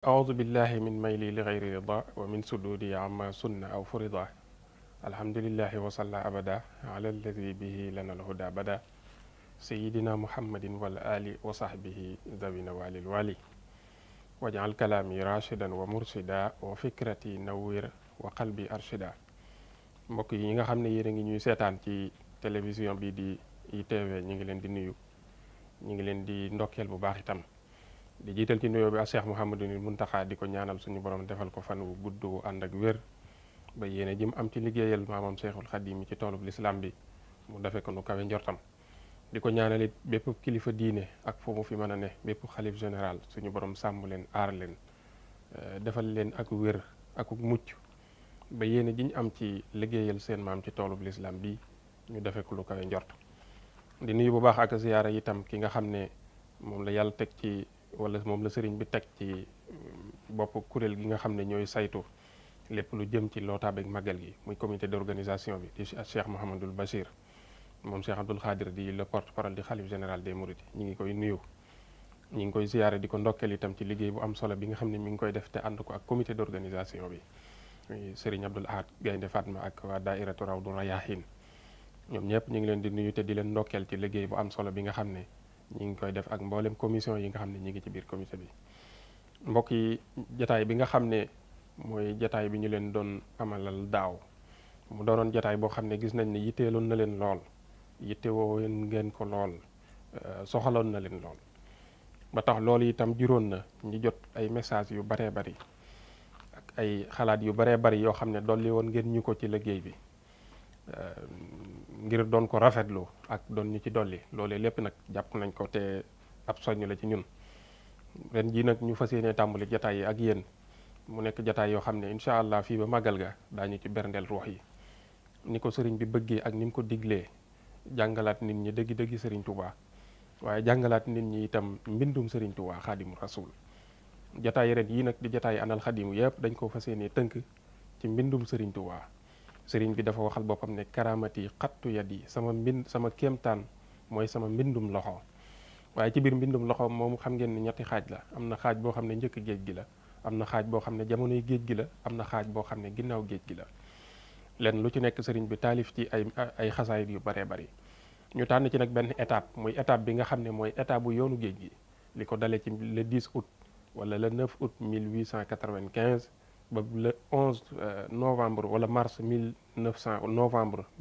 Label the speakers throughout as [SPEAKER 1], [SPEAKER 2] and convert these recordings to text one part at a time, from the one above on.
[SPEAKER 1] أعوذ بالله من ميلي لغير رضا ومن سدودي عما سن أو فرضا الحمد لله وصلى أبدا على الذي به لنا الهدى بدا سيدنا محمد والآل وصحبه ذوي نوال الوالي واجعل كلامي راشدا ومرشدا وفكرتي نوير وقلبي أرشدا mbokk yi nga xam ne yéen a ngi ñuy seetaan ci télévision bi di ITV ñi ngi leen di nuyu ñi ngi leen di ndokkeel bu baax itam di jiital ci nuyoo bi ak Cheikh Mouhamadou Mountakha di ko ñaanal suñu borom defal ko fan wu gudd wu ànd ak wér ba yéene jëm am ci liggéeyal maamam Cheikhul Khadim ci toolub lislaam bi mu defee ko nu kawe njortam di ko ñaanal it bépp kilifa diine ak fu mu fi mën a ne bépp xalif général suñu borom sàmm leen aar leen defal leen ak wér ak mucc ba yéene ji ñu am ci liggéeyal seen maam ci toolub lislaam bi ñu defee ko lu kawe njort di nuyu bu baax ak ziyaara itam ki nga xam ne moom la yàlla teg ci wala moom la sëriñ bi teg ci bopp kuréel gi nga xam ne ñooy saytu lépp lu jëm ci lootaabeeg màggal gi muy comité d'organisation bi di Cheikh Mouhamadoul Bachir moom Cheikh Abdoul Khadir di le porte-parole di xalif général des Mourides ñi ngi koy nuyu ñi ngi koy ziyaare di ko ndokkeel itam ci liggéey bu am solo bi nga xam ne mi ngi koy def te ànd ko ak comité d'organisation bi sëriñ Abdoul Ahad Gaynde Fatma ak waa daairatu Rawdu Rayaahin ñoom ñëpp ñu ngi leen di nuyu te di leen ndokkeel ci liggéey bu am solo bi nga xam ne ñi ngi koy def ak mboolem commission yi nga xam ne ñi ngi ci biir comité bi mbokk yi jataay bi nga xam ne mooy jataay bi ñu leen doon amalal daaw mu doonoon jataay boo xam ne gis nañ ne yitteeloon na leen lool yittewoo ngeen ko lool soxaloon na leen lool ba tax loolu itam juróon na ñu jot ay message yu baree bari ak ay xalaat yu baree bari yoo xam ne dolli woon ngeen ñu ko ci liggéey bi ngir doon ko rafetlu ak doon ñu ci dolli loolee lépp nag jàpp nañ ko te ab soññ la ci ñun ren jii nag ñu fas yéene tàmbali jataay yi ak yéen mu nekk jataay yoo xam ne incha allah fii ba màggal ga daañu ci berndeel ruux yi ni ko sëriñ bi bëggee ak ni mu ko diglee jàngalaat nit ñi dëggi-dëggi sëriñ Touba waaye jàngalaat nit ñi itam mbindum sëriñ Touba xaadimu rasul jataay ren yii nag di jataay anal xadimu yëpp dañ ko fas yéene tënk ci mbindum sëriñ Touba sëriñ bi dafa waxal boppam ne karamati xattu yadi sama kéemtaan mooy sama mbindum loxo waaye ci biir mbindum loxo moom xam ngeen ne ñetti xaaj la am na xaaj boo xam ne njëkk géej gi la am na xaaj boo xam ne jamonoy géej gi la am na xaaj boo xam ne ginnaaw géej gi la len lu ci nekk sëriñ bi taalif ci ay xasaayit yu baree bari ñu tànn ci nag benn étape muy étape bi nga xam ne mooy étape bu yoonu géej gi li ko dalee ci le 10 août wala le 9 août 1895 ba le 11 novembre wala mars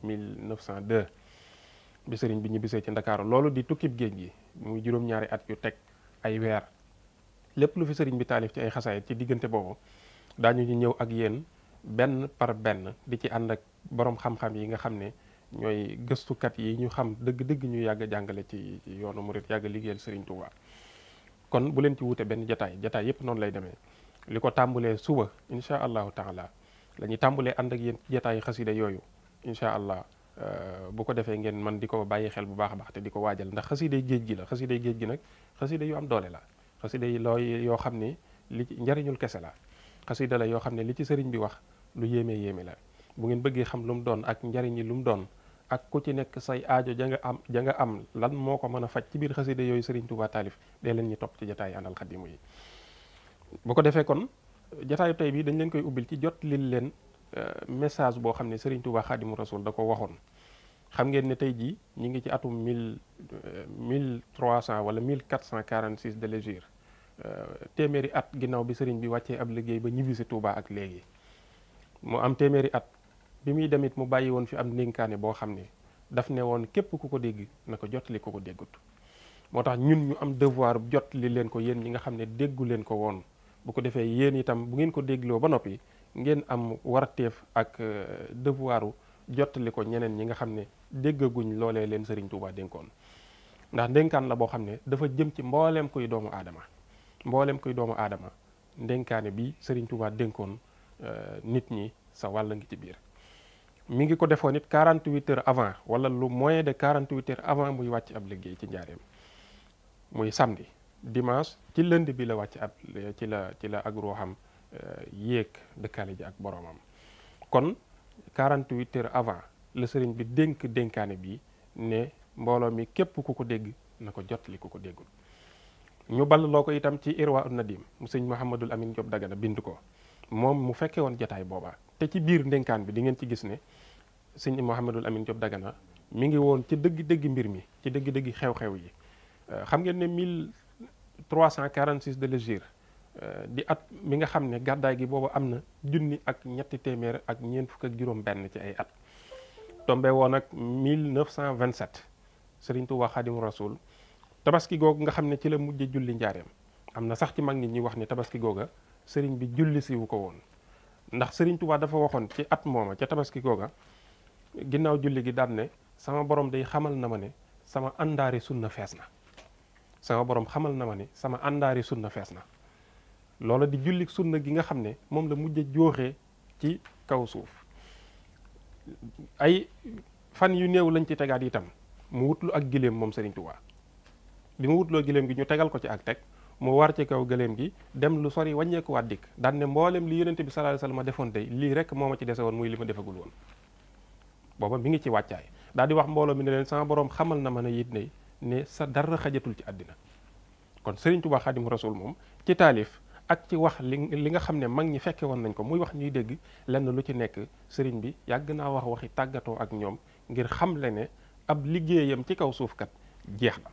[SPEAKER 1] 1902 bi sëriñ bi ñibbisee ci Ndakaaru loolu di tukkib géej gi muy juróom-ñaari at yu teg ay weer lépp lu fi sëriñ bi taalif ci ay xasaayit ci diggante boobu daañu ñu ñëw ak yéen benn par benn di ci ànd ak borom xam-xam yi nga xam ne ñooy gëstukat yi ñu xam dëgg-dëgg ñu yàgg a jàngale ci yoonu murit yàgg a liggéeyal sëriñ Touba kon bu leen ci wuute benn jataay yépp noonu lay demee li ko tàmbulee suba incha allahu taala la ñuy tàmbulee ànd ak yéen ci jataayu xasida yooyu incha allah bu ko defee ngeen man di ko bàyyi xel bu baax a baax te di ko waajal ndax xasiday géej gi la xasiday géej gi nag xasida yu am doole la xasida yi looy yoo xam ne li ci njariñul kese la xasida la yoo xam ne li ci sëriñ bi wax lu yéeme la bu ngeen bëggee xam lu mu doon ak njariñ yi lu mu doon ak ku ci nekk say aajo ja nga am lan moo ko mën a faj ci biir xasida yooyu sëriñ Touba taalif dee leen ñu topp ci jataay anal xadimu yi bu ko defee kon jataayu tey bi dañ leen koy ubbil ci jot lil leen message boo xam ne sëriñ Touba xadimu rasul da ko waxoon xam ngeen ne tey jii ñi ngi ci atum 1300 wala 1446 de l'hégire téeméeri at ginnaaw bi sëriñ bi wàccee ab liggéey ba ñibbisi Touba ak léegi mu am téeméeri at bi muy demit mu bàyyi woon fi am ndénkaane boo xam ne daf ne woon képp ku ko dégg na ko jotali ku ko déggut moo tax ñun ñu am devoir jot li leen ko yéen ñi nga xam ne déggu leen ko woon bu ko defee yéen itam bu ngeen ko dégloo ba noppi ngeen am warteef ak devoiru jottali ko ñeneen ñi nga xam ne déggaguñ loolee leen sëriñ Touba dénkoon ndax ndénkaan la boo xam ne dafa jëm ci mbooleem kuy doomu aadama ndénkaane bi sëriñ Touba dénkoon nit ñi sa wàll ngi ci biir mi ngi ko defoon it 48 heures avant wala lu moins de 48 heures avant muy wàcc ab liggéey ci njaareem muy samedi dimanche ci lundi bi la wàcc ab ci la ak ruuxam yéeg dëkkaale ji ak boromam kon 48 heures avant la sëriñ bi dénkaane bi ne mbooloo mi képp ku ko dégg na ko jotali ku ko déggul ñu balloo ko itam ci Irwa Nadim mu sëñ Mouhamadul Amin Diop Dagana bind ko moom mu fekkee woon jataay booba te ci biir ndénkaan bi di ngeen ci gis ne sëñ Mouhamadul Amin Diop Dagana mi ngi woon ci dëgg-dëgg mbir mi ci dëgg-dëgg xew-xew yi xam ngeen ne 1346 de l'hégire di at mi nga xam ne gàddaay gi boobu am na junni ak ñetti téeméer ak ñeent fukk ak juróom benn ci ay at tombe woon ak 1927 Sëriñ Tuubaa Xaadimu Rasuul tabaski googu nga xam ne ci la mujje julli njaareem am na sax ci mag nit ñi wax ne tabaski googa sëriñ bi julli siwu ko woon ndax Sëriñ Tuubaa dafa waxoon ci at mooma ca tabaski googa ginnaaw julli gi daan ne sama borom day xamal na ma ne sama àndaari sunna fees na sama borom xamal na ma ne sama àndaari sunna fees na loola di julli sunna gi nga xam ne moom la mujj jooxee ci kaw suuf ay fan yu néew lañ ci tegaat itam mu wutlu ak giléem moom Sëriñ Tuubaa bi mu wutloo giléem gi ñu tegal ko ci ak teg mu war ci kaw giléem gi dem lu sori wàññeekuwaat dikk daan ne mboolem li yonente bi sallallahu alayhi wasallam defoon tey lii rek moo ma ci dese woon muy li ma defagul woon booba mi ngi ci wàccaay daal di wax mbooloo mi ne leen sama borom xamal na ma ne it ne sa dara xajatul ci àddina kon Sëriñ Tuubaa Xaadimu Rasuul moom ci taalif ak ci wax li nga xam ne mag ñi fekke woon nañ ko muy wax ñuy dégg lenn lu ci nekk sëriñ bi yàgg naa waxi tàggatoo ak ñoom ngir xamle ne ab liggéeyam ci kaw suuf kat jeex na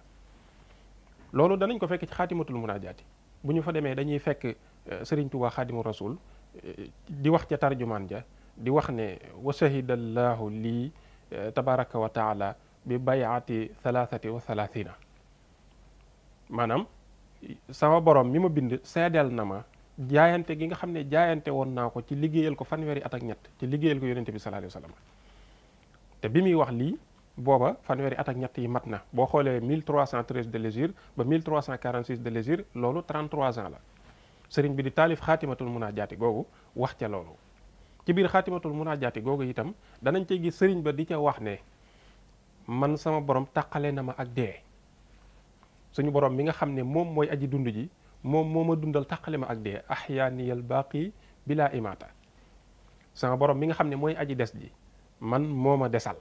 [SPEAKER 1] loolu danañ ko fekk ci xaatimatul munaajaati bu ñu fa demee dañuy fekk Sëriñ Tuubaa Xaadimu Rasuul di wax ca tarjumaan ja di wax ne wa shahidallahu lii tabaraka wa taala bi bayati 33 maanaam sama borom mi ma bind seedeel na ma jaayante gi nga xam ne jaayante woon naa ko ci liggéeyal ko fanweeri at ak ñett ci liggéeyal ko yonente bi sallallahu alayhi wasallam te bi muy wax lii booba fanweeri at ak ñett yi mat na boo xoolee 1313 de l'hégire ba 1346 de l'hégire loolu 33 ans la sëriñ bi di taalif xaatimatul munaajaati googu wax ca loolu ci biir xaatimatul munaajaati googu itam danañ cey gis sëriñ ba di ca wax ne man sama borom taqale na ma ak dee suñu borom mi nga xam ne moom mooy aji dund ji moom moo ma dundal taqale ma ak dee ahyaaniyal baaqi bila imaata sama borom mi nga xam ne mooy aji des ji man moo ma desal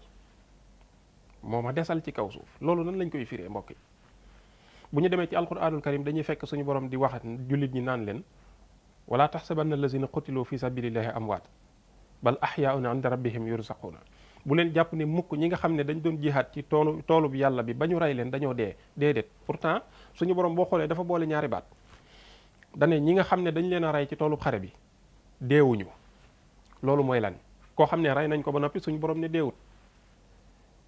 [SPEAKER 1] ci kaw suuf loolu nan lañ koy firee mbokk yi bu ñu demee ci alquranul karim dañuy fekk suñu borom di wax jullit ñi naan leen wala taxsabanna allazina qutiluu fi sabilillahi amwaat bal ahyaun inda rabbihim yurzaquuna bu leen jàpp ne mukk ñi nga xam ne dañ doon jihaat ci toolub yàlla bi ba ñu rey leen dañoo dee déedéet pourtant suñu borom boo xoolee dafa boole ñaari baat dane ñi nga xam ne dañ leen a rey ci toolub xare bi deewuñu loolu mooy lan koo xam ne rey nañ ko ba noppi suñu borom ne deewut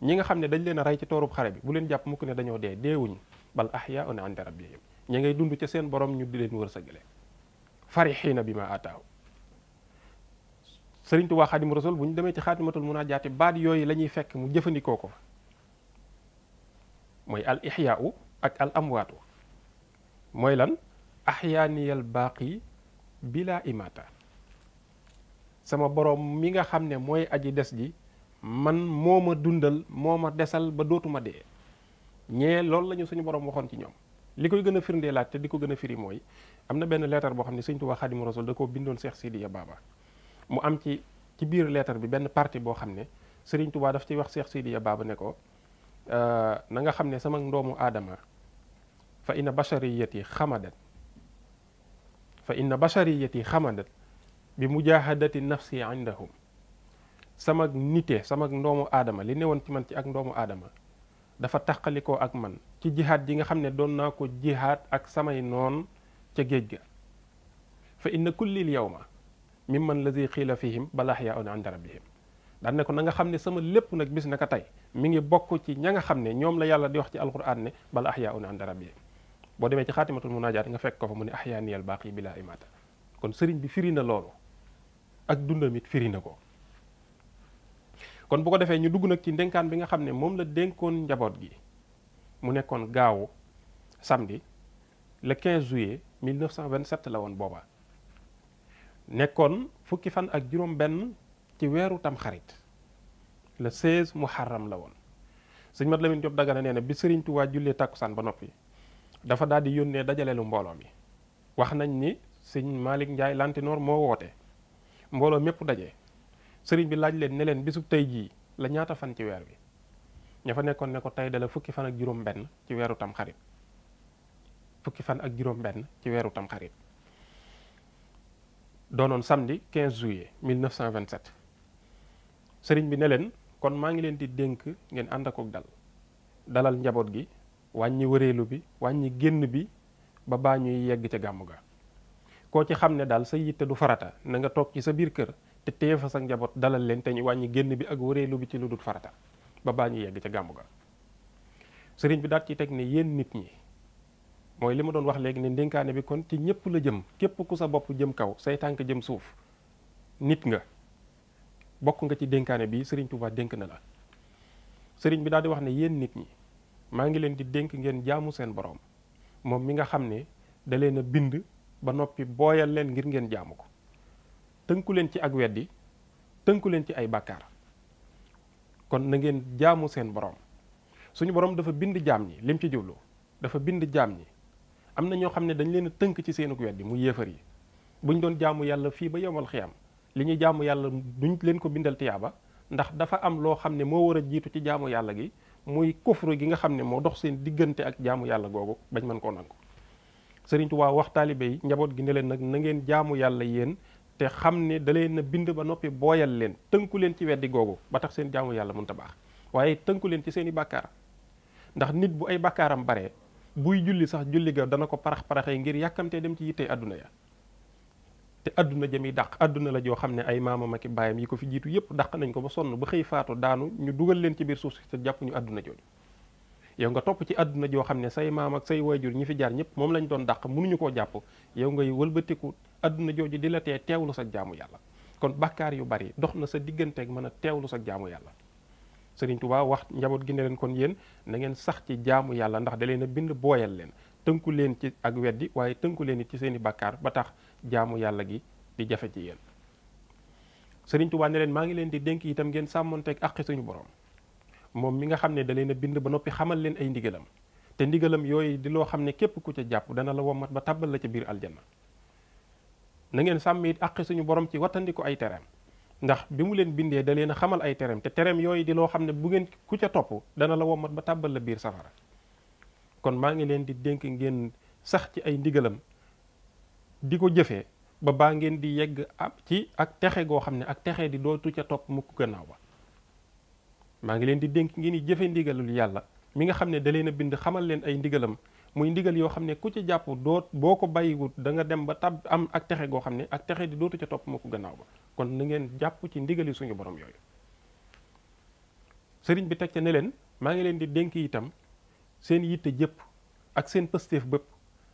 [SPEAKER 1] ñi nga xam ne dañ leen a rey ci toolub xare bi bu leen jàpp mukk ne dañoo dee deewuñu bal ahyaun inda rabbihim ñi ngay dund ca seen borom ñu di leen wërsëgale farixiina bi ma ataaw Sëriñ Tuubaa Xaadimu Rasuul bu ñu demee ci xaatimatul munaajaati baat yooyu la ñuy fekk mu jëfandikoo ko fa mooy al ixyaau ak al amwaatu mooy lan axyaaniyal baaqi bila imaata sama borom mi nga xam ne mooy aji des ji man moo ma dundal moo ma desal ba dootuma dee ñee loolu la ñu suñu borom waxoon ci ñoom li koy gën a firndee laaj te di ko gën a firi mooy am na benn leetar boo xam ne Sëriñ Tuubaa Xaadimu Rasuul da koo bindoon Seex Sidiya Baba mu am ci biir leetar bi benn partie boo xam ne Sëriñ Tuubaa daf ciy wax Seex Sidiya Baba ne ko na nga xam ne sama ndoomu aadama fa inna bashariyati xamadat bi mujahadati nafsi indahum sama nite sama ndoomu aadama li newoon ci man ci ak ndoomu aadama dafa taqalikoo ak man ci jihaad ji nga xam ne doon naa ko jihaad ak samay noon ca géej ga fa inna kullil yawma mimman lazi xiila fihim bal ahyaun inda rabbihim daan ne ko na nga xam ne sama lépp nag bis naka tey mi ngi bokk ci ña nga xam ne ñoom la yàlla di wax ci alquran ne bal ahyaun inda rabbihim boo demee ci xaatimatul munaajaat nga fekk ko fa mu ne ahyaaniyal baaqi bila imaata kon sëriñ bi firi na loolu ak dundam it firi na ko kon bu ko defee ñu dugg nag ci ndénkaan bi nga xam ne moom la dénkoon njaboot gi mu nekkoon gaawu samedi le 15 juillet 1927 la woon booba nekkoon fukki fan ak juróom benn ci weeru tamxarit le 16 muharram la woon sëñ Mat Lamin Jóob Dagana nee na bi Sëriñ Tuubaa jullee tàkkusaan ba noppi dafa daal di yónnee dajaleelu mbooloo mi wax nañ ni sëñ Malick Ndiaye Lantinoor moo woote mbooloo mépp daje sëriñ bi laaj leen ne leen bisub tey jii la ñaata fan ci weer bi ña fa nekkoon ne ko tey dala fukki fan ak juróom benn ci weeru tamxarit fukki fan ak juróom-benn ci weeru tamxarit doonoon samedi 15 juillet 1927 sëriñ bi ne leen kon maa ngi leen di dénk ngeen ànd ak dalal njaboot gi wàññi wëreelu bi wàññi génn bi ba baa ñuy yegg ca gàmmu ga koo ci xam ne daal sa yitte du farata na nga toog ci sa biir kër te téye fa sa njaboot dalal leen te ñu wàññi génn bi ak wëreelu bi ci lu dul farata ba baa ñuy yegg ca gàmmu ga sëriñ bi daal ci teg ne yéen nit ñi mooy li ma doon wax léegi ne ndénkaane bi kon ci ñëpp la jëm képp ku sa bopp jëm kaw say tànk jëm suuf nit nga bokk nga ci dénkaane bi sëriñ Tuubaa dénk na la sëriñ bi daal di wax ne yéen nit ñi maa ngi leen di dénk ngeen jaamu seen borom moom mi nga xam ne da leen a bind ba noppi booyal leen ngir ngeen jaamu ko tënku leen ci ak weddi tënku leen ci ay bàkkaar kon na ngeen jaamu seen borom suñu borom dafa bind jaam ñi lim ci jublu dafa bind jaam ñi am na ñoo xam ne dañ leen a tënk ci seenuk weddi mu yéefar yi buñ doon jaamu yàlla fii ba yowmal xiyam li ñuy jaamu yàlla duñ leen ko bindal tiyaaba ndax dafa am loo xam ne moo war a jiitu ci jaamu yàlla gi muy kufru gi nga xam ne moo dox seen diggante ak jaamu yàlla googu bañ mën koo nangu Sëriñ Tuubaa wax taalibe yi njaboot gi ne leen nag na ngeen jaamu yàlla yéen te xam ne da leen a bind ba noppi booyal leen tënku leen ci weddi googu ba tax seen jaamu yàlla mënta baax waaye tënku leen ci seen i bàkkaar ndax nit bu ay bàkkaaram bare buy julli sax julli ga dana ko parax-paraxee ngir yàkkamtee dem ci yittee adduna ya te adduna jëmi dàq adduna la joo xam ne ay maamam ak baayam yi ko fi jiitu yëpp dàq nañ ko ba sonn ba xëy faatu daanu ñu dugal leen ci biir suuf si te jàpp ñu adduna jooju yow nga topp ci adduna joo xam ne say maam ak say waajur ñi fi jaar ñëpp moom lañ doon dàq mënuñu koo jàpp yow ngay wëlbatiku adduna jooju di la tee teewlu sa jaamu yàlla kon bàkkaar yu bari dox na sa digganteeg mën a teewlu sa jaamu yàlla Sëriñ Tuubaa wax njaboot gi ne leen kon yéen na ngeen sax ci jaamu yàlla ndax da leen a bind booyal leen tënku leen ci ak weddi waaye tënku leen it ci seen i bàkkaar ba tax jaamu yàlla gi di jafe ci yéen Sëriñ Tuubaa ne leen maa ngi leen di dénk itam ngeen sàmmonteeg àqi suñu borom moom mi nga xam ne da leen a bind ba noppi xamal leen ay ndigalam te ndigalam yooyu di loo xam ne képp ku ca jàpp dana la womat ba tàbbal la ca biir aljanna na ngeen sàmm it àqi suñu borom ci wattandiku ay tereem ndax bi mu leen bindee da leen a xamal ay tereem te tereem yooyu di loo xam ne bu ngeen ku ca topp dana la womat ba tàbbal la biir safara kon maa ngi leen di dénk ngeen sax ci ay ndigalam di ko jëfee ba baa ngeen di yegg ci ak texe goo xam ne ak texe di dootu ca topp mukk gannaaw ba maa ngi leen di dénk ngeen di jëfe ndigalul yàlla mi nga xam ne da leen a bind xamal leen ay ndigalam muy ndigal yoo xam ne ku ci jàpp boo ko bàyyiwut da nga dem ba tab am ak texe goo xam ne ak texe di dootu ca topp mukk gannaaw ba kon na ngeen jàpp ci ndigali suñu borom yooyu sëriñ bi teg ca ne leen maa ngi leen di dénk itam seen yitte jëpp ak seen pësteef bépp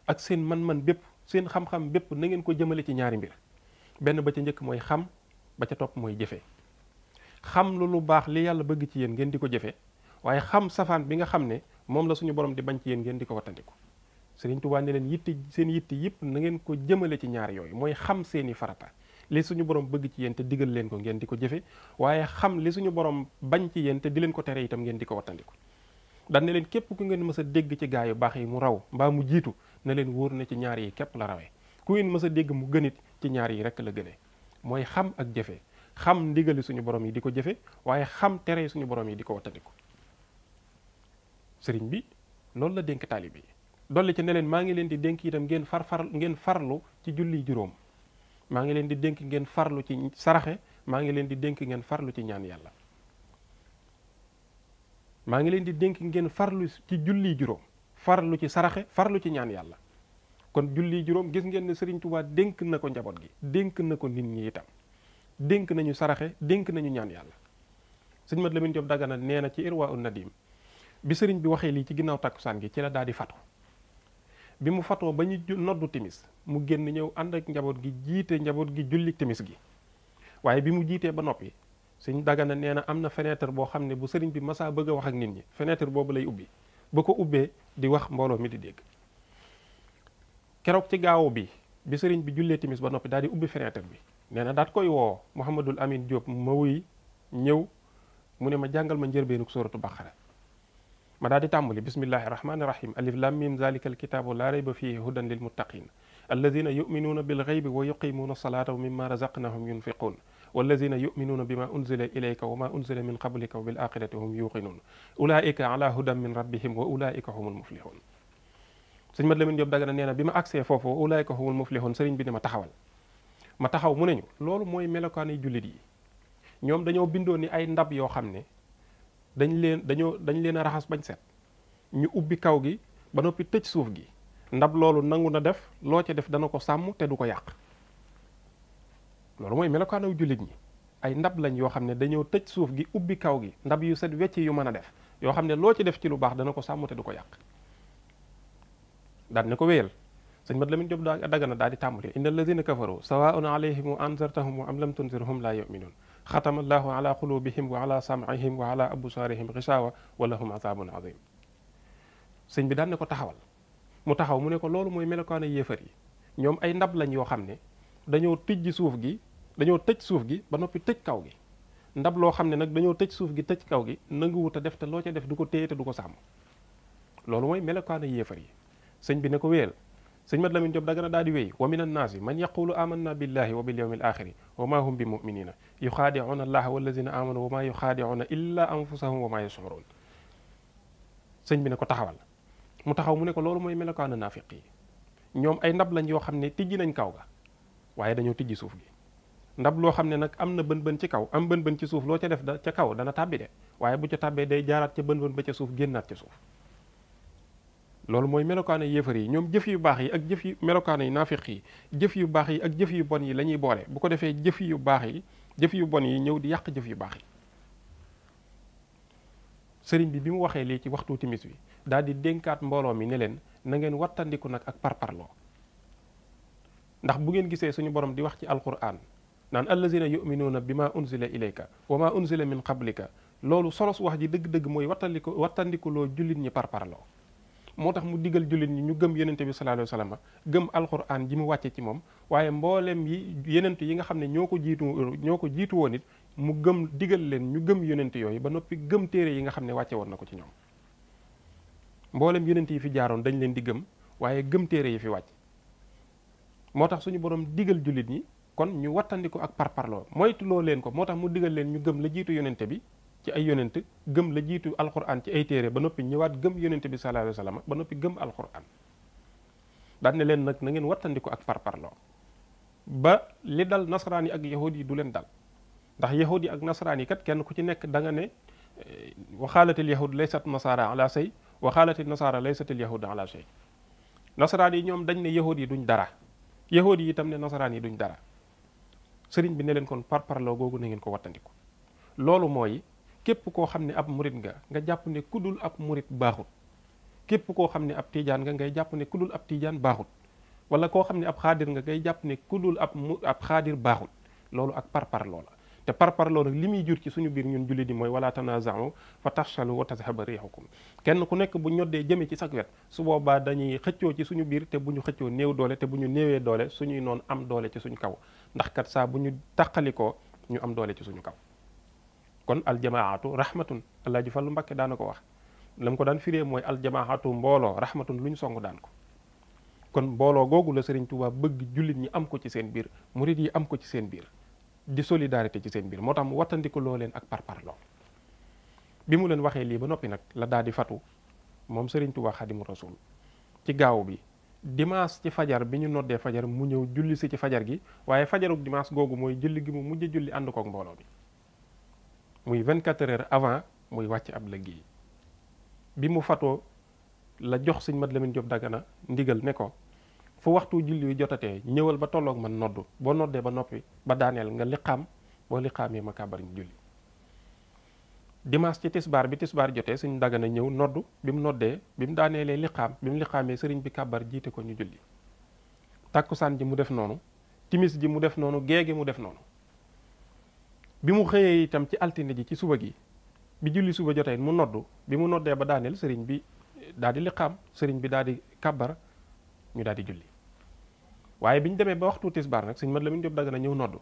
[SPEAKER 1] ak seen man-man bépp seen xam-xam bépp na ngeen ko jëmale ci ñaari mbir benn ba ca njëkk mooy xam ba ca topp mooy jëfe xam lu baax li yàlla bëgg ci yéen ngeen di ko jëfe waaye xam safaan bi nga xam ne moom la suñu borom di bañ ci yéen ngeen di ko wattandiku Sëriñ Tuubaa ne leen yitte seen yitte yëpp na ngeen ko jëmale ci ñaar yooyu mooy xam seeni farata li suñu borom bëgg ci yéen te digal leen ko ngeen di ko jëfe waaye xam li suñu borom bañ ci yéen te di leen ko tere itam ngeen di ko wattandiku daan ne leen képp ku ngeen mës a dégg ci gaa yu baax yi mu raw mbaa mu jiitu na leen wóor na ci ñaar yi képp la rawee ku ngeen mës a dégg mu gënit ci ñaar yi rekk la gënee mooy xam ak jëfe xam ndigali suñu borom yi di ko jëfe waaye xam tere suñu borom yi di ko wattandiku sëriñ bi loolu la dénk taalibe yi dolli ci ne leen maa ngi leen di dénk itam ngeen farlu ci julli juróom maa ngi leen di dénk ngeen farlu ci saraxe maa ngi leen di dénk ngeen farlu ci ñaan yàlla maa ngi leen di dénk ngeen farlu ci julli juróom farlu ci saraxe farlu ci ñaan yàlla kon julli juróom gis ngeen ne Sëriñ Tuubaa dénk na ko njaboot gi dénk na ko nit ñi itam dénk nañu saraxe dénk nañu ñaan yàlla sëñ Mat Lamin Jóob Dagana nee na ci Irwaa'u Nadim bi sëriñ bi waxee lii ci ginnaaw takkusaan gi ci la daal di fatu bi mu fatoo ba ñu noddu timis mu génn ñëw ànd ak njaboot gi jiite njaboot gi julli timis gi waaye bi mu jiitee ba noppi sëñ Dagana nee na am na fenêtre boo xam ne bu sëriñ bi masaa bëgg a wax ak nit ñi fenêtre boobu lay ubbi ba ko ubbee di wax mbooloo mi di dégg keroog ci gaawu bi sëriñ bi jullee timis ba noppi daal di ubbi fenêtre bi nee na daat koy woo Mouhamadul Amin Diop ma wuy ñëw mu ne ma jàngal ma njëlbeenug suuratu Baqara ma daal di tàmbali bismillahi rahmani rahim alif lam mim zalika alkitabu la rayba fihi hudan lil muttaqin alladina yuminuuna bil ghaybi wa yuqimuuna salata wa mimma razaqnahum yunfiqun walladina yuminuuna bima unzila ilayka wa ma unzila min qablika wa bil axirati hum yuqinun ulaika ala hudan min rabbihim wa ulaika humul muflihun sëñ Mat Lamin Jóob Dagana nee na bi ma agsee foofu ulaayka humul muflihun sëriñ bi ne ma taxawal ma taxaw mu neñu loolu mooy melokaani jullit yi ñoom dañoo bindoo ni ay ndab yoo xam ne dañ leen a raxas bañ set ñu ubbi kaw gi ba noppi tëj suuf gi ndab loolu nangu na def loo ca def dana ko sàmm te du ko yàq loolu mooy melokaanaw jullit ñi ay ndab lañ yoo xam ne dañoo tëj suuf gi ubbi kaw gi ndab yu set wecc yu mën a def yoo xam ne loo ci def ci lu baax dana ko sàmm te du ko yàq daan ne ko wéyal sëñ Mat Lamin Jóob Dagana daal di tàmbali inna alladina kafaru sawaun alayhim anzartahum wa am lam tunzirhum la yuminun xatama allahu ala qulubihim wa ala sam'ihim wa ala absarihim gishawa wa lahum azabun azim sëñ bi daan ne ko taxawal mu taxaw mu ne ko loolu mooy melokaana yéefar yi ñoom ay ndab lañ yoo xam ne dañoo tëj suuf gi ba noppi tëj kaw gi ndab loo xam ne nag dañoo tëj suuf gi tëj kaw gi nanguwut a def te loo ca def du ko téye te du ko sàmm loolu mooy melokaana yéefar yi sëñ bi ne ko wéyal sëñ Mat Lamin Jóob Dagana daal di wéy wa min annaasi man yaqulu amanna billahi wa bil yawmil axiri wa ma hum bi muminina yuxaadicuuna allaha wallazina amanu wa ma yuxaadicuuna illa anfusahum wa ma yashcuruun sëñ bi ne ko taxawal mu taxaw mu ne ko loolu mooy melokaana naafiq yi ñoom ay ndab lañ yoo xam ne tijji nañ kaw ga waaye dañoo tijji suuf gi ndab loo xam ne nag am na bën-bën ci kaw am bën-bën ci suuf loo ca def ca kaw dana tàbbi de waaye bu ca tàbbee day jaaraat ca bën-bën ba ca suuf génnaat ca suuf loolu mooy melokaana yéefar yi ñoom jëf yu baax yi ak jëf yu melokaana yi naafiq yi jëf yu baax yi ak jëf yu bon yi la ñuy boole bu ko defee jëf yu baax yi jëf yu bon yi ñëw di yàq jëf yu baax yi sëriñ bi mu waxee lii ci waxtu timis wi daal di dénkaat mbooloo mi ne leen na ngeen wattandiku nag ak parparloo ndax bu ngeen gisee suñu borom di wax ci alquran naan allazina yuminuuna bi ma unzila ilayka wa ma unzila min qablika loolu solos wax ji dëgg-dëgg mooy wattandikuloo jullit ñi parparloo moo tax mu digal jullit ñi ñu gëm yenente bi sallallahu alayhi wa sallam gëm alquran ji mu wàcce ci moom waaye mboolem yi yenent yi nga xam ne ñoo ko jiitu woon it mu gëm digal leen ñu gëm yonent yooyu ba noppi gëm téere yi nga xam ne wàcce woon na ko ci ñoom mboolem yonent yi fi jaaroon dañ leen di gëm waaye gëm téere yi fi wàcc moo tax suñu borom digal jullit ñi kon ñu wattandiko ak parparloo moytuloo leen ko moo tax mu digal leen ñu gëm la jiitu yonente bi ci ay yonent gëm la jiitu alquran ci ay téere ba noppi ñëwaat gëm yonente bi sallallahu alayhi wa sallam ba noppi gëm alquran daan ne leen nag na ngeen wattandiko ak parparloo ba li dal nasaraan yi ak yahud yi du leen dal ndax yahud yi ak nasaraan yi kat kenn ku ci nekk da nga ne waxaalatil yahud laysat nasara ala shay waxaalatil nasara laysatil yahud ala shay nasaraan yi ñoom dañ ne yahud yi duñ dara yahud yi itam ne nasaraan yi duñ dara sëriñ bi ne leen kon parparloo googu na ngeen ko wattandiko loolu mooy képp koo xam ne ab murit nga jàpp ne kudul ab murit baaxut képp koo xam ne ab tiijaan ngay jàpp ne kudul ab tiijaan baaxut wala koo xam ne ab xaadir ngay jàpp ne kudul ab xaadir baaxut loolu ak parparloo la te parparloo nag li muy jur ci suñu biir ñun jullit yi mooy wala tanaza'u fa tafshalu wa tadhhaba rihukum kenn ku nekk bu ñoddee jëme ci sag wet su boobaa dañuy xëccoo ci suñu biir te bu ñu xëccoo néew doole te bu ñu néewee doole suñuy noon am doole ci suñu kaw ndax kat saa bu ñu tàqalikoo ñu am doole ci suñu kaw kon aljamaatu rahmatun Alaaji Fallu Mbakke daana ko wax la mu ko daan firee mooy aljamaatu mbooloo rahmatun lu ñu song daan ko kon mbooloo googu la Sëriñ Tuubaa bëgg jullit ñi am ko ci seen biir murit yi am ko ci seen biir di solidarité ci seen biir moo tax mu wattandiku loo leen ak parparloo bi mu leen waxee lii ba noppi nag la daal di fatu moom Sëriñ Tuubaa Xaadimu Rasuul ci gaaw bi dimanche ci fajar bi ñu noddee fajar mu ñëw julli si ci fajar gi waaye fajaruk dimanche googu mooy julli gi mu mujj julli ànd kook mbooloo bi muy 24 heures avant muy wàcc ab liggéey bi mu fatoo la jox sëñ Mat Lamin Jóob Dagana ndigal ne ko fu waxtu julli wi jotatee ñëwal ba tolloog man noddu boo noddee ba noppi ba daaneel nga liqaam boo liqaamee ma kàbbar ñu julli dimanche ci tisbaar bi tisbaar jotee sëñ Dagana ñëw noddu bi mu noddee bi mu daaneelee liqaam bi mu liqaamee sëriñ bi kàbbar jiite ko ñu julli tàkkusaan ji mu def noonu timis ji mu def noonu gee gi mu def noonu bi mu xëyee itam ci altine ji ci suba gi bi julli suba jotee mu noddu bi mu noddee ba daaneel sëriñ bi daal di liqaam sëriñ bi daal di kàbbar ñu daal di julli waaye bi ñu demee ba waxtu tisbaar nag sëñ Mat Lamin Jóob Dagana ñëw noddu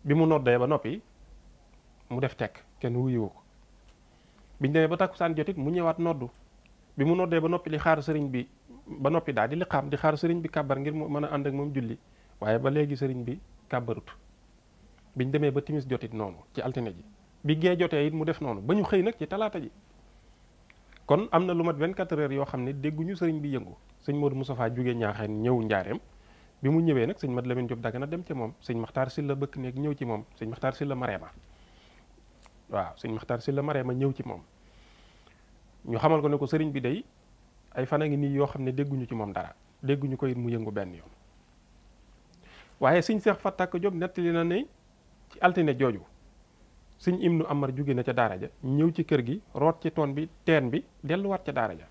[SPEAKER 1] bi mu noddee ba noppi mu def tekk kenn wuyuwu ko bi ñu demee ba takkusaan jotit mu ñëwaat noddu bi mu noddee ba noppi li xaar sëriñ bi ba noppi daal di liqaam di xaar sëriñ bi kàbbar ngir mu mën a ànd ak moom julli waaye ba léegi sëriñ bi kàbbarut biñ demee ba timis jotit noonu ci altine ji bi gee jotee it mu def noonu ba ñu xëy nag ci talaata ji kon am na lu mat 24 heures yoo xam ne dégguñu sëriñ bi yëngu. sëñ Modou Moustapha jóge Ñaaxeen ñëw Njaareem bi mu ñëwee nag sëñ Mat Lamin Jóob Dagana dem ci moom sëñ Maxtaar Silla bëkk nekk ñëw ci moom sëñ Maxtaar Silla Mareema waaw sëñ Maxtaar Silla Mareema ñëw ci moom ñu xamal ko ne ko sëriñ bi day ay fan a ngi nii yoo xam ne dégguñu ci moom dara dégguñu ko it mu yëngu benn yoon. waaye sëñ Seex Fatak Jóob nettali na ne ci altine jooju sëñ Ibnu Amar jóge na ca daara ja ñëw ci kër gi root ci toon bi teen bi delluwaat ca daara ja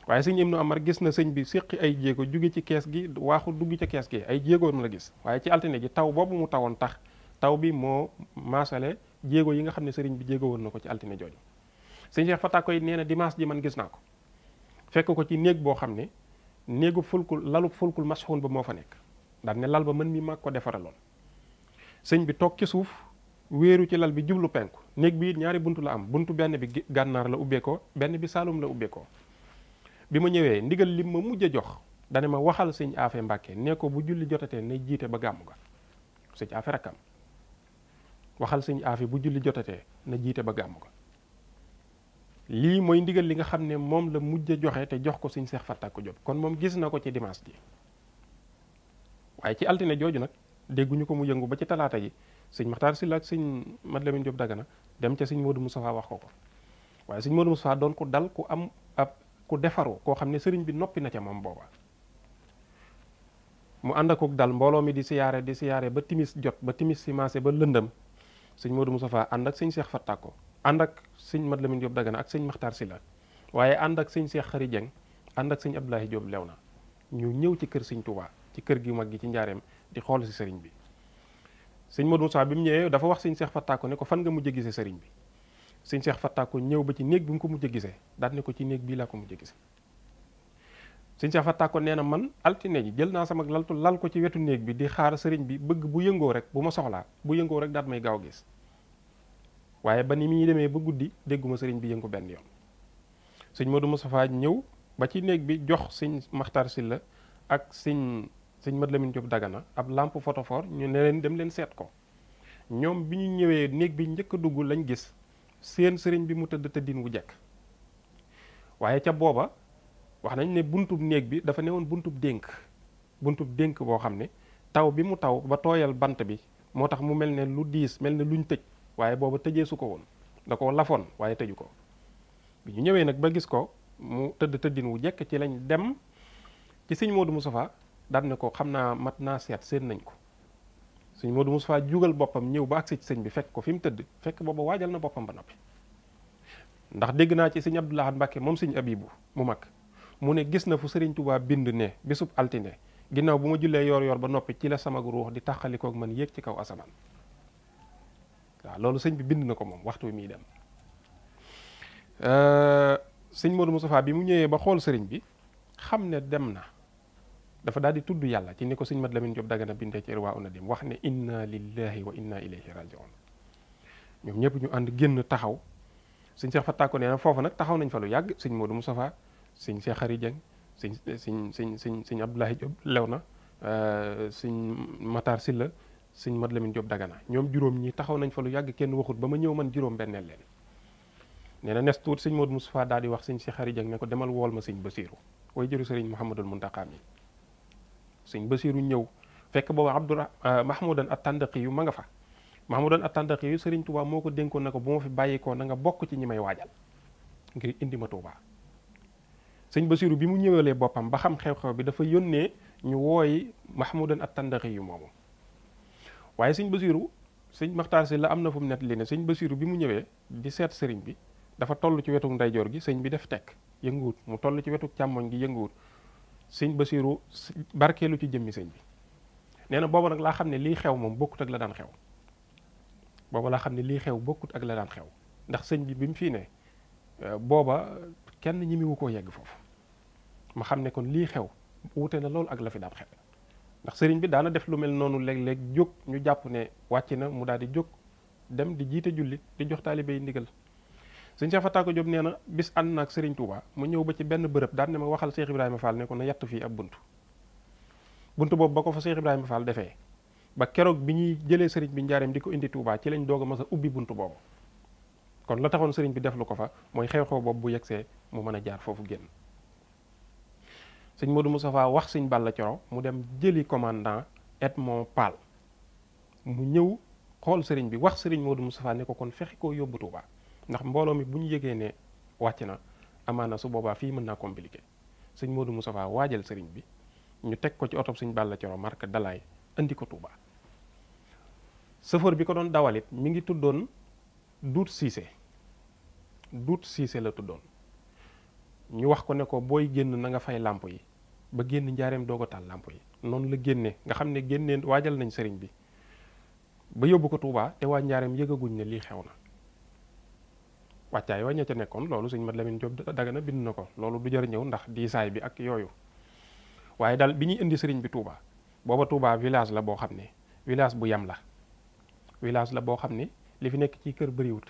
[SPEAKER 1] waaye sëñ Ibnu Amar gis na sëñ bi séqi ay jéego jóge ci kees gi waaxu dugg ca kees gi ay jéegoon la gis waaye ci altine ji taw boobu mu tawoon tax taw bi moo maasale jéego yi nga xam ne sëriñ bi jéego woon na ko ci altine jooju. sëñ Seex Fatak yi nee na dimanche ji man gis naa ko fekk ko ci néeg boo xam ne néegu fulkul lalu fulkul masxuun ba moo fa nekk daan ne lal ba mën mi mag ko defaraloon sëñ bi toog ci suuf wéeru ci lal bi jublu penku néeg bi ñaari buntu la am buntu benn bi gànnaar la ubbeekoo benn bi saalum la ubbeekoo bi ma ñëwee ndigal lim ma mujj a jox dane ma waxal sëñ Afe Mbàkke ne ko bu julli jotatee na jiite ba gàmmu ga sëñ Afe rakkam waxal sëñ Afe bu julli jotatee na jiite ba gàmmu ga lii mooy ndigal li nga xam ne moom la mujj a joxe te jox ko sëñ Seex Fatak Jóob kon moom gis na ko ci dimanche ji waaye ci altine jooju nag dégguñu ko mu yëngu ba ci talaata ji sëñ Maxtaar Silla ak sëñ Mat Lamin Jóob Dagana dem ca sëñ Modou Moustapha wax ko waaye sëñ Modou Moustapha doon ku dal ku am ab ku defaru koo xam ne sëriñ bi noppi na ca moom booba mu ànd ak dal mbooloo mi di siyaare ba timis jot ba timis si maase ba lëndëm sëñ Modou Moustapha ànd ak sëñ Seex Fatak ànd ak sëñ Mat Lamin Jóob Dagana ak sëñ Maxtaar Silla waaye ànd ak sëñ Seex Xari Jeng ànd ak sëñ Abdoulahi Jóob Lewna ñu ñëw ci kër sëñ Touba ci kër gi mag gi ci njaareem di xool si sëriñ bi sëñ Modou Moustapha bi mu ñëwee dafa wax sëñ Seex Fatak ne ko fan nga mujj a gisee sëriñ bi sëñ Seex Fatak ñëw ba ci néeg bi mu ko mujj a gisee daal ne ko ci néeg bii laa ko mujj a gisee sëñ Seex Fatak nee na man altine ji jël naa sama laltu lal ko ci wetu néeg bi di xaar sëriñ bi bëgg bu yëngoo rek bu ma soxlaa bu yëngoo rek daat may gaaw gis waaye ba ni muy demee ba guddi dégguma sëriñ bi yëngu benn yoon sëñ Modou Moustapha ñëw ba ci néeg bi jox sëñ Maxtaar Silla ak sëñ Mat Lamin Jóob Dagana ab lampe photophore ñu ne leen dem leen seet ko ñoom bi ñu ñëwee néeg bi njëkk a dugg lañ gis seen sëriñ bi mu tëdd tëddin wu jekk waaye ca booba wax nañ ne buntub néeg bi dafa newoon buntub dénk boo xam ne taw bi mu taw ba tooyal bant bi moo tax mu mel ne lu diis mel ne luñ tëj waaye booba tëjee su ko woon da ko lafoon waaye tëju ko bi ñu ñëwee nag ba gis ko mu tëdd tëddin wu jekk ci lañ dem ci sëñ Modou Moustapha daan ne ko xam naa mat naa seet seen nañ ko sëñ Modou Moustapha jugal boppam ñëw ba agsi ci sëñ bi fekk ko fi mu tëdd fekk booba waajal na boppam ba noppi ndax dégg naa ci sëñ Abdou Lahad Mbàkke moom sëñ Abibu mu mag mu ne gis na fu sëriñ Tuubaa bind ne bisub altine ginnaaw bu ma jullee yor ba noppi ci la sama ruux di tàqalikook man yéeg ci kaw asamaan waaw loolu sëñ bi bind na ko moom waxtu wi muy dem sëñ Modou Moustapha bi mu ñëwee ba xool sëriñ bi xam ne dem na dafa daal di tudd yàlla ci ni ko sëñ Mat Lamin Jóob Dagana bindee ci Irwaa Nadim wax ne inna lillahi wa inna ilayhi rajiun ñoom ñëpp ñu ànd génn taxaw sëñ Seex Fatak nee na foofu nag taxaw nañ fa lu yàgg sëñ Modou Moustapha sëñ Seex Xari Jeng sëñ Abdoulahi Jóob Lewna sëñ Matar Silla sëñ Mat Lamin Jóob Dagana ñoom juróom ñi taxaw nañ fa lu yàgg kenn waxut ba ma ñëw man juróom benneel leen nee na nes tuut sëñ Modou Moustapha daal di wax sëñ Seex Xari Jeng ne ko demal wool ma sëñ Basiiru way jëru sëriñ Mouhamadul Muntaqa mi sëñ Basiiru ñëw fekk boobu Mahmoudan at-Tandaqi yu ma nga fa Mahmoudan at-Tandaqi yu sëriñ Touba moo ko dénkoon na ko bu ma fi bàyyikoo na nga bokk ci ñi may waajal ngir indi ma Touba sëñ Basiiru bi mu ñëwalee boppam ba xam xew-xew bi dafa yónnee ñu wooyi Mahmoudan at-Tandaqi yu moomu waaye sëñ Basiiru sëñ Maxtaar Si la am na fu mu net li ne sëñ Basiiru bi mu ñëwee di seet sëriñ bi dafa toll ci wetu ndeyjoor gi sëñ bi def tekk yënguwut mu toll ci wetu càmmoñ gi yënguwut sëñ Basiiru barkeelu ci jëmmi sëñ bi nee na booba nag laa xam ne lii xew moom bokkut ak la daan xew booba laa xam ne lii xew bokkut ak la daan xew ndax sëñ bi mu fii ne booba kenn ñi mi wu koo yegg foofu ma xam ne kon lii xew wute na loolu ak la fi daan xew ndax sëriñ bi daana def lu mel noonu léeg-léeg jóg ñu jàpp ne wàcc na mu daal di jóg dem di jiite julli di jox taalibe yi ndigal sëñ Seex Fatak Jóob nee na bis ànd na ak sëriñ Touba mu ñëw ba ci benn bërëb daan ne ma waxal Cheikh Ibrahima Fall ne ko na yett fii ab bunt boobu ba ko fa Cheikh Ibrahima Fall defee ba keroog bi ñuy jëlee sëriñ bi njaareem di ko indi Touba ci lañ doog a mas a ubbi bunt boobu kon la taxoon sëriñ bi def lu ko fa mooy xew-xew boobu bu yegsee mu mën a jaar foofu génn. sëñ Modou Moustapha wax sëñ Balla Coro mu dem jëli commandant Edmond Pal mu ñëw xool sëriñ bi wax sëriñ Modou Moustapha ne ko kon fexe koo yóbbu Touba ndax mbooloo mi bu ñu yëgee ne wàcc na amaana su boobaa fii mën naa compliqué. sëñ Modou Moustapha waajal sëriñ bi ñu teg ko ci oto sëñ Balla Coro marque Dalaay indi ko Touba. chauffeur bi ko doon dawalit mi ngi tuddoon Dout Cissé la tuddoon. ñu wax ko ne ko booy génn na nga fay làmp yi ba génn njaareem doog a taal làmp yi noonu la génne nga xam ne génnee waajal nañ sëriñ bi ba yóbbu ko Touba te waa njaareem yëgaguñ ne lii xew na. wàccaay wa ña ca nekkoon loolu sëñ Mat Lamin Jóob Dagana bind na ko loolu du jar ñëw ndax diisaay bi ak yooyu waaye daal bi ñuy indi sëriñ bi Touba booba Touba village la boo xam ne village bu yam la village la boo xam ne li fi nekk ci kër bëriwut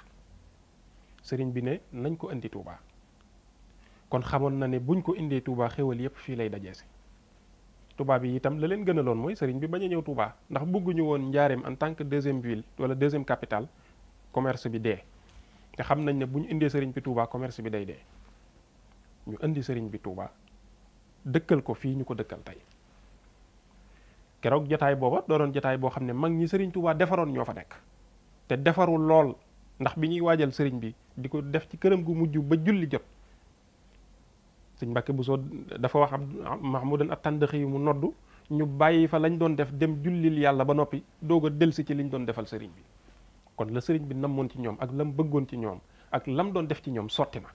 [SPEAKER 1] sëriñ bi ne nañ ko indi Touba kon xamoon na ne buñ ko indee Touba xéwal yépp fii lay dajee si Touba bi itam la leen gënaloon mooy sëriñ bi bañ a ñëw Touba ndax bëgguñu woon njaareem en tant que deuxième ville wala deuxième capitale commerce bi dee nga xam nañ ne bu ñu indee sëriñ bi Touba commerce bi day dee ñu indi sëriñ bi Touba dëkkal ko fii ñu ko dëkkal tey keroog jataay booba doo doon jataay boo xam ne mag ñi sëriñ Touba defaroon ñoo fa nekk te defarul lool ndax bi ñuy waajal sëriñ bi di ko def ci këram gu mujj ba julli jot sëñ Mbàkke Buso dafa wax Mahmoudan at-Tandaxi yu mu noddu ñu bàyyi fa lañ doon def dem jullil yàlla ba noppi doog a delsi ci liñ doon defal sëriñ bi kon la sëriñ bi namoon ci ñoom ak lam bëggoon ci ñoom ak lam doon def ci ñoom sotti na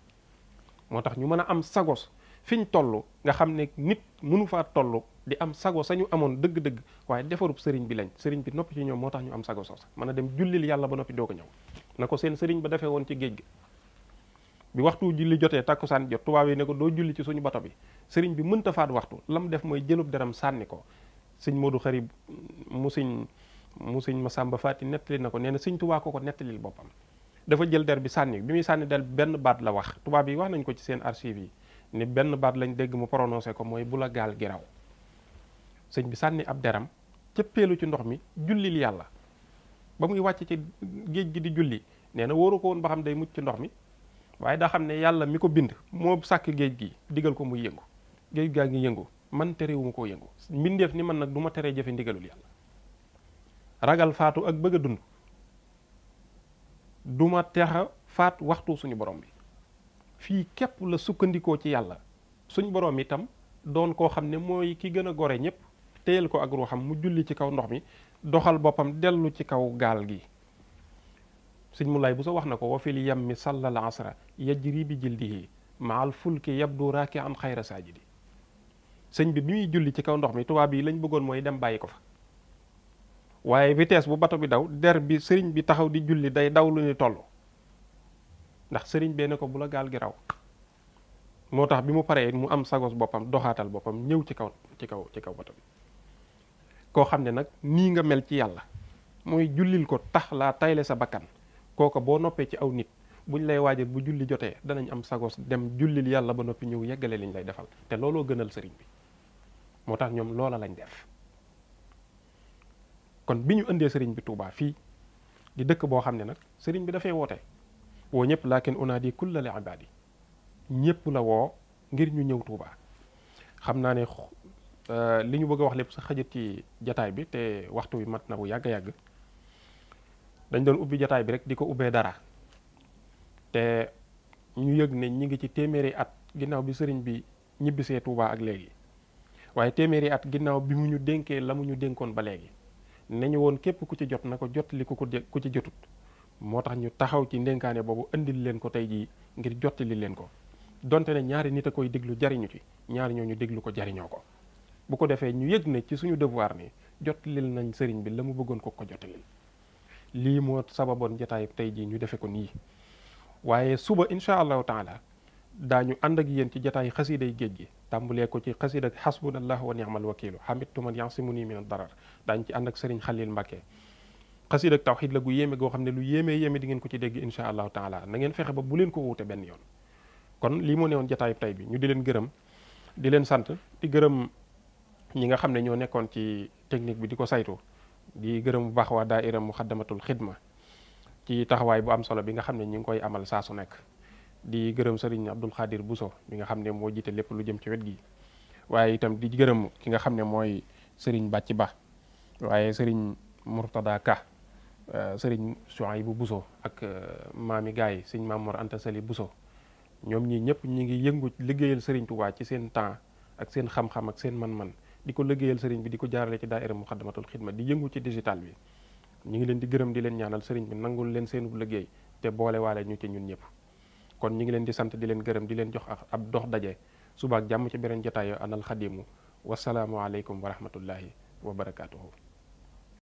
[SPEAKER 1] moo tax ñu mën a am sagos fiñ toll nga xam ne nit mënu faa toll di am sago sañu amoon dëgg-dëgg waaye defarub sëriñ bi lañ sëriñ bi noppi ci ñoom moo tax ñu am sago sos mën a dem jullil yàlla ba noppi doog a ñëw na ko seen sëriñ ba defee woon ci géej gi bi waxtu julli jotee takkusaan jot tubaab yi ne ko doo julli ci suñu bato bi sëriñ bi mënta faat waxtu lam def mooy jëlub deram sànni ko sëñ Modou Xari mu sëñ Masamba Faati nettali na ko nee na sëñ Tuubaa ko nettalil boppam dafa jël der bi sànni bi muy sànni del benn baat la wax tubaab yi wax nañ ko ci seen archive yi ni benn baat lañ dégg mu prononcé ko mooy bu la gaal gi raw sëñ bi sànni ab deram cëppeelu ci ndox mi jullil yàlla ba muy wàcc ci géej gi di julli nee na wóoru ko woon ba xam day mucc ci ndox mi waaye daa xam ne yàlla mi ko bind moo sàkk géej gi digal ko muy yëngu géej gaa ngi yëngu man terewuma koo yëngu mbindeef ni man nag du ma teree jëfe ndigalul yàlla ragal faatu ak bëgg a dund du ma texa faat waxtu suñu borom bi fii képp la sukkandikoo ci yàlla suñu borom itam doon koo xam ne mooy ki gën a gore ñëpp téyel ko ak ruuxam mu julli ci kaw ndox mi doxal boppam dellu ci kaw gaal gi sëñ Mulaay bu sa wax na ko wa fil yammi sallal asra yajri bi jildihi maal fulki yabdu raaki an xayra saajidi sëñ bi muy julli ci kaw ndox mi tubaab yi lañ bëggoon mooy dem bàyyi ko fa waaye vitesse bu bato bi daw der bi sëriñ bi taxaw di julli day daw lu ni toll ndax sëriñ bee ne ko bu la gaal gi raw moo tax bi mu paree mu am sagos boppam doxaatal boppam ñëw ci kaw bato bi koo xam ne nag nii nga mel ci yàlla mooy jullil ko tax laa tayle sa bakkan kooka boo noppee ci aw nit buñ lay waajal bu julli jotee danañ am sagos dem jullil yàlla ba noppi ñëw yeggale liñ lay defal te looloo gënal sëriñ bi moo tax ñoom loola lañ def kon bi ñu indee sëriñ bi Touba fii di dëkk boo xam ne nag sëriñ bi dafay woote woo ñëpp laakin unaadi kulla li ibaadi ñëpp la woo ngir ñu ñëw Touba xam naa ne li ñu bëgg a wax lépp sa xëjët ci jataay bi te waxtu wi mat na bu yàgg-yàgg dañ doon ubbi jataay bi rek di ko ubbee dara te ñu yëg ne ñi ngi ci téeméeri at ginnaaw bi sëriñ bi ñibbisee Touba ak léegi waaye téeméeri at ginnaaw bi mu ñu dénkee la mu ñu dénkoon ba léegi nañu woon képp ku ci jot na ko jot li ku ci jotut moo tax ñu taxaw ci ndénkaane boobu indil leen ko tey jii ngir jottali leen ko donte ne ñaari nit a koy déglu jariñu ci ñaari ñoo ñu déglu ko jariñoo ko bu ko defee ñu yëg ne ci suñu devoir ni jottalil nañ sëriñ bi la mu bëggoon ko jottalil lii moo sababoon jataay tey jii ñu defe ko nii waaye suba incha allahu taala daañu ànd ak yéen ci jataay xasiiday géej gi tàmbulee ko ci xasiid ak xasbunallahu wa ni'mal wakiilu xamittu man yasimuni min ad-darar daañu ci ànd ak sëriñ Xalil Mbàkke xasiid ak tawxiid la gu yéeme goo xam ne lu yéeme di ngeen ko ci dégg incha allahu taala na ngeen fexe ba bu leen ko wuute benn yoon kon lii moo newoon jataayu tey bi ñu di leen gërëm di leen sant di gërëm ñi nga xam ne ñoo nekkoon ci technique bi di ko saytu di gërëm bu baax waa daaira Muxaddamatul Xidma ci taxawaay bu am solo bi nga xam ne ñi ngi koy amal saa su nekk. di gërëm sëriñ Abdul Xaadir Buso mi nga xam ne moo jiite lépp lu jëm ci wet gi waaye itam di gërëm ki nga xam ne mooy sëriñ Bàcci Ba waaye sëriñ Murtada Ka sëriñ Suhaybu Buso ak maami gaay yi sëriñ Mamoor Anta Sali Buso ñoom ñii ñëpp ñi ngi yëngu liggéeyal sëriñ Tuubaa ci seen temps ak seen xam-xam ak seen man-man di ko liggéeyal sëriñ bi di ko jaarale ci daayira Muxaddamatul Xidma di yëngu ci digital bi ñu ngi leen di gërëm di leen ñaanal sëriñ bi nangul leen seenub liggéey te boole waale ñu ci ñun ñëpp kon ñu ngi leen di sant di leen gërëm di leen jox ab dox daje suba ak jàmm ci beneen jotaayu anal xadimu wasalaamu aleykum wa rahmatullahi wa barakaatuhu